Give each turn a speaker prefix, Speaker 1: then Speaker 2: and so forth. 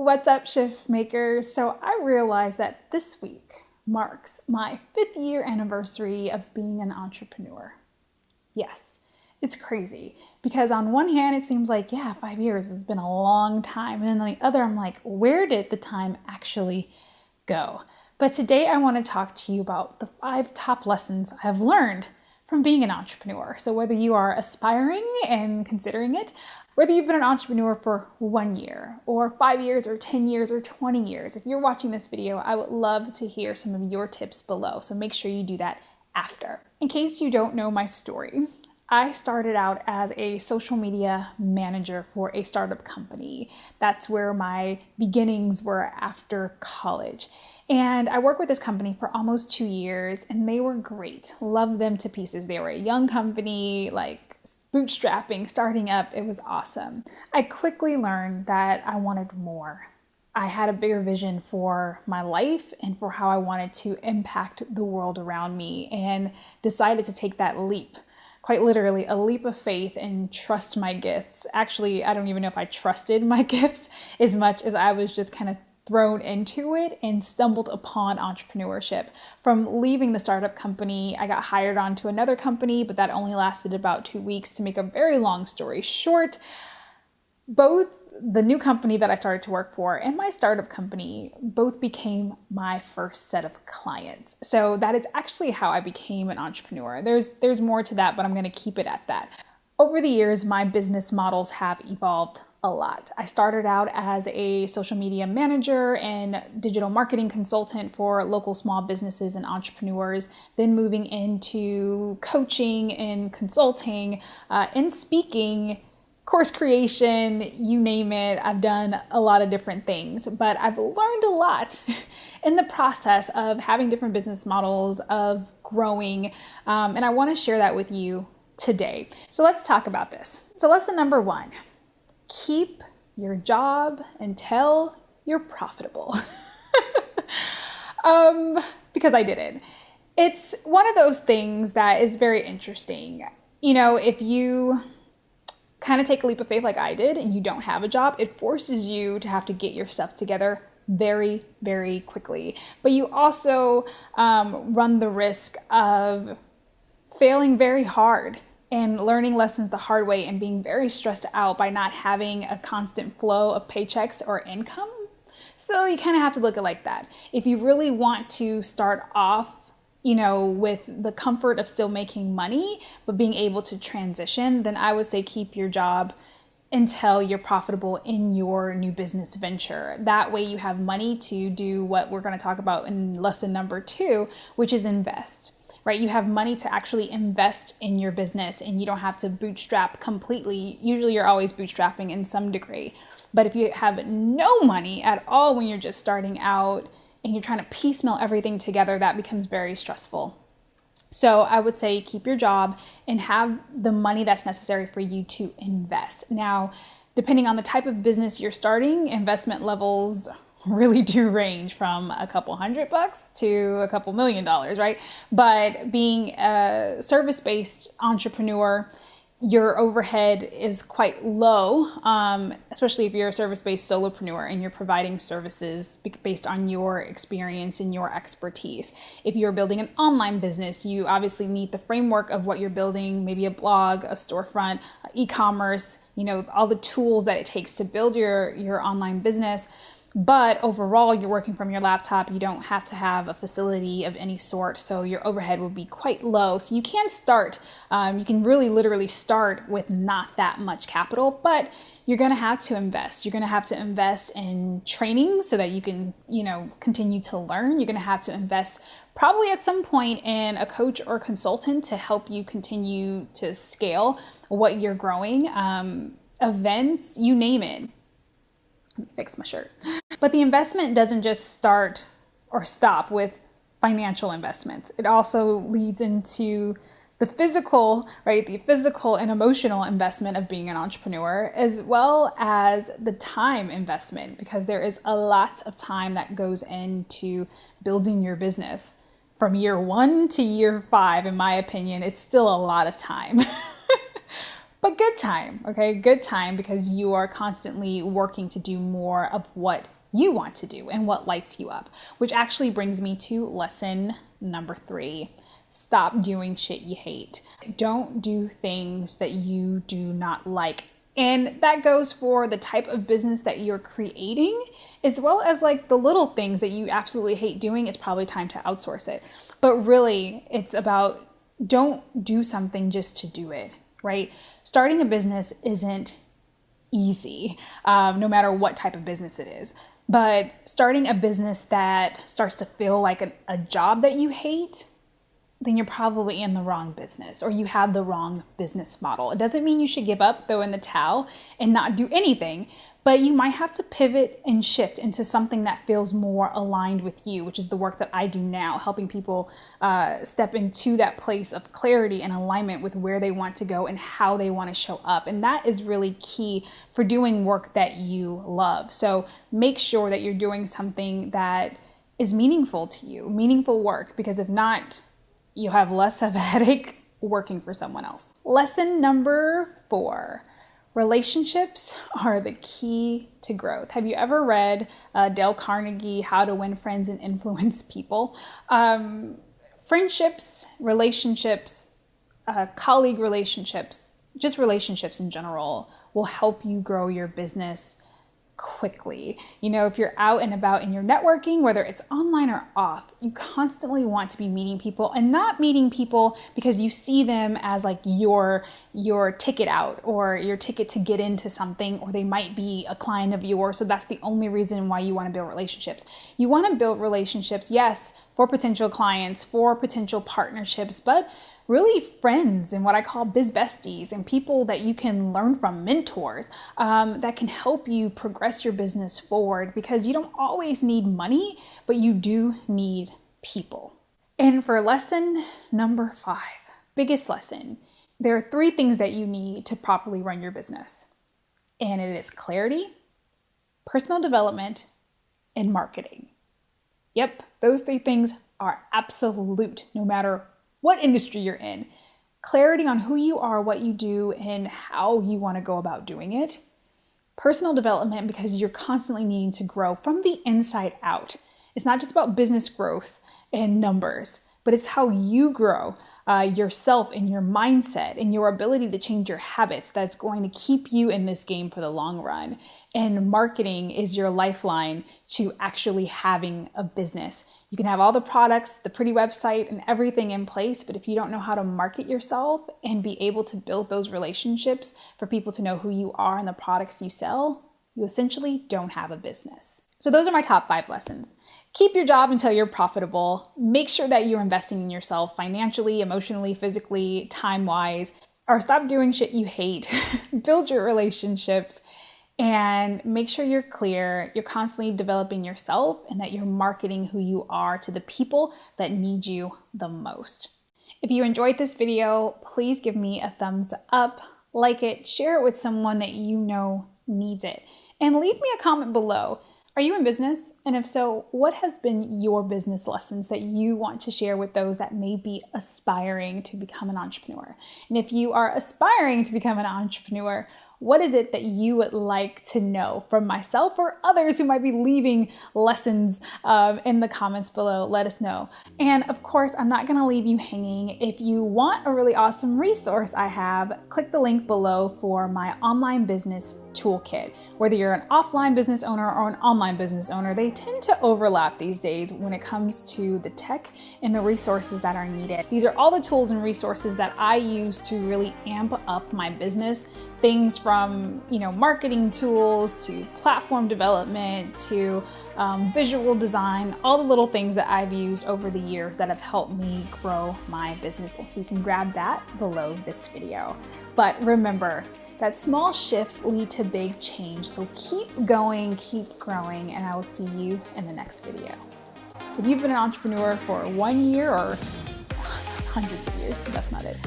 Speaker 1: What's up, shift makers? So I realized that this week marks my 5th year anniversary of being an entrepreneur. Yes, it's crazy because on one hand, it seems like, 5 years has been a long time. And then on the other, I'm like, where did the time actually go? But today I want to talk to you about the 5 top lessons I've learned from being an entrepreneur. So whether you are aspiring and considering it, whether you've been an entrepreneur for 1 year or 5 years or 10 years or 20 years, if you're watching this video, I would love to hear some of your tips below. So make sure you do that after. In case you don't know my story, I started out as a social media manager for a startup company. That's where my beginnings were after college. And I worked with this company for almost 2 years and they were great. Loved them to pieces. They were a young company, bootstrapping, starting up. It was awesome. I quickly learned that I wanted more. I had a bigger vision for my life and for how I wanted to impact the world around me and decided to take that leap. Quite literally, a leap of faith and trust my gifts. Actually, I don't even know if I trusted my gifts as much as I was just kind of thrown into it and stumbled upon entrepreneurship. From leaving the startup company, I got hired onto another company, but that only lasted about 2 weeks. To make a very long story short, both the new company that I started to work for and my startup company both became my first set of clients. So that is actually how I became an entrepreneur. There's more to that, but I'm going to keep it at that. Over the years, my business models have evolved a lot. I started out as a social media manager and digital marketing consultant for local small businesses and entrepreneurs, then moving into coaching and consulting, and speaking, course creation, you name it. I've done a lot of different things, but I've learned a lot in the process of having different business models, of growing, and I want to share that with you today. So let's talk about this. So lesson number 1, keep your job until you're profitable. Because I didn't. It's one of those things that is very interesting. You know, if you kind of take a leap of faith like I did and you don't have a job, it forces you to have to get your stuff together very, very quickly. But you also run the risk of failing very hard and learning lessons the hard way and being very stressed out by not having a constant flow of paychecks or income. So you kind of have to look at it like that. If you really want to start off, with the comfort of still making money, but being able to transition, then I would say keep your job until you're profitable in your new business venture. That way you have money to do what we're going to talk about in lesson number 2, which is invest. Right? You have money to actually invest in your business and you don't have to bootstrap completely. Usually you're always bootstrapping in some degree. But if you have no money at all when you're just starting out and you're trying to piecemeal everything together, that becomes very stressful. So I would say keep your job and have the money that's necessary for you to invest. Now, depending on the type of business you're starting, investment levels really do range from a couple $100 to a couple $1 million, right? But being a service-based entrepreneur, your overhead is quite low, especially if you're a service-based solopreneur and you're providing services based on your experience and your expertise. If you're building an online business, you obviously need the framework of what you're building, maybe a blog, a storefront, e-commerce, all the tools that it takes to build your online business. But overall, you're working from your laptop. You don't have to have a facility of any sort. So your overhead will be quite low. So you can start, you can really literally start with not that much capital, but you're going to have to invest. You're going to have to invest in training so that you can, continue to learn. You're going to have to invest probably at some point in a coach or consultant to help you continue to scale what you're growing, events, you name it. Let me fix my shirt. But the investment doesn't just start or stop with financial investments. It also leads into the physical, right? The physical and emotional investment of being an entrepreneur, as well as the time investment, because there is a lot of time that goes into building your business. From year 1 to year 5, in my opinion, it's still a lot of time. But good time, okay? Good time, because you are constantly working to do more of what you want to do and what lights you up, which actually brings me to lesson number 3. Stop doing shit you hate. Don't do things that you do not like. And that goes for the type of business that you're creating, as well as like the little things that you absolutely hate doing. It's probably time to outsource it. But really, it's about don't do something just to do it, right? Starting a business isn't easy, no matter what type of business it is. But starting a business that starts to feel like a job that you hate, then you're probably in the wrong business, or you have the wrong business model. It doesn't mean you should give up, throw in the towel, and not do anything, but you might have to pivot and shift into something that feels more aligned with you, which is the work that I do now, helping people step into that place of clarity and alignment with where they want to go and how they want to show up. And that is really key for doing work that you love. So make sure that you're doing something that is meaningful to you, meaningful work, because if not, you have less of a headache working for someone else. Lesson number 4. Relationships are the key to growth. Have you ever read Dale Carnegie, How to Win Friends and Influence People? Friendships, relationships, colleague relationships, just relationships in general will help you grow your business quickly. You know, if you're out and about in your networking, whether it's online or off, you constantly want to be meeting people, and not meeting people because you see them as like your ticket out or your ticket to get into something, or they might be a client of yours. So that's the only reason why you want to build relationships. You want to build relationships, yes, for potential clients, for potential partnerships, but really friends and what I call biz besties, and people that you can learn from, mentors that can help you progress your business forward, because you don't always need money, but you do need people. And for lesson number 5, biggest lesson, there are 3 things that you need to properly run your business. And it is clarity, personal development, and marketing. Yep, those 3 things are absolute, no matter what industry you're in. Clarity on who you are, what you do, and how you want to go about doing it. Personal development, because you're constantly needing to grow from the inside out. It's not just about business growth and numbers, but it's how you grow yourself and your mindset and your ability to change your habits that's going to keep you in this game for the long run. And marketing is your lifeline to actually having a business. You can have all the products, the pretty website, and everything in place, but if you don't know how to market yourself and be able to build those relationships for people to know who you are and the products you sell, you essentially don't have a business. So those are my top 5 lessons. Keep your job until you're profitable. Make sure that you're investing in yourself financially, emotionally, physically, time-wise, or stop doing shit you hate. Build your relationships. And make sure you're clear, you're constantly developing yourself, and that you're marketing who you are to the people that need you the most. If you enjoyed this video, please give me a thumbs up, like it, share it with someone that you know needs it, and leave me a comment below. Are you in business? And if so, what has been your business lessons that you want to share with those that may be aspiring to become an entrepreneur? And if you are aspiring to become an entrepreneur, what is it that you would like to know from myself or others who might be leaving lessons in the comments below? Let us know. And of course, I'm not going to leave you hanging. If you want a really awesome resource I have, click the link below for my online business toolkit. Whether you're an offline business owner or an online business owner, they tend to overlap these days when it comes to the tech and the resources that are needed. These are all the tools and resources that I use to really amp up my business. Things from, marketing tools to platform development to visual design, all the little things that I've used over the years that have helped me grow my business. So you can grab that below this video. But remember that small shifts lead to big change. So keep going, keep growing, and I will see you in the next video. If you've been an entrepreneur for 1 year or hundreds of years, that's not it.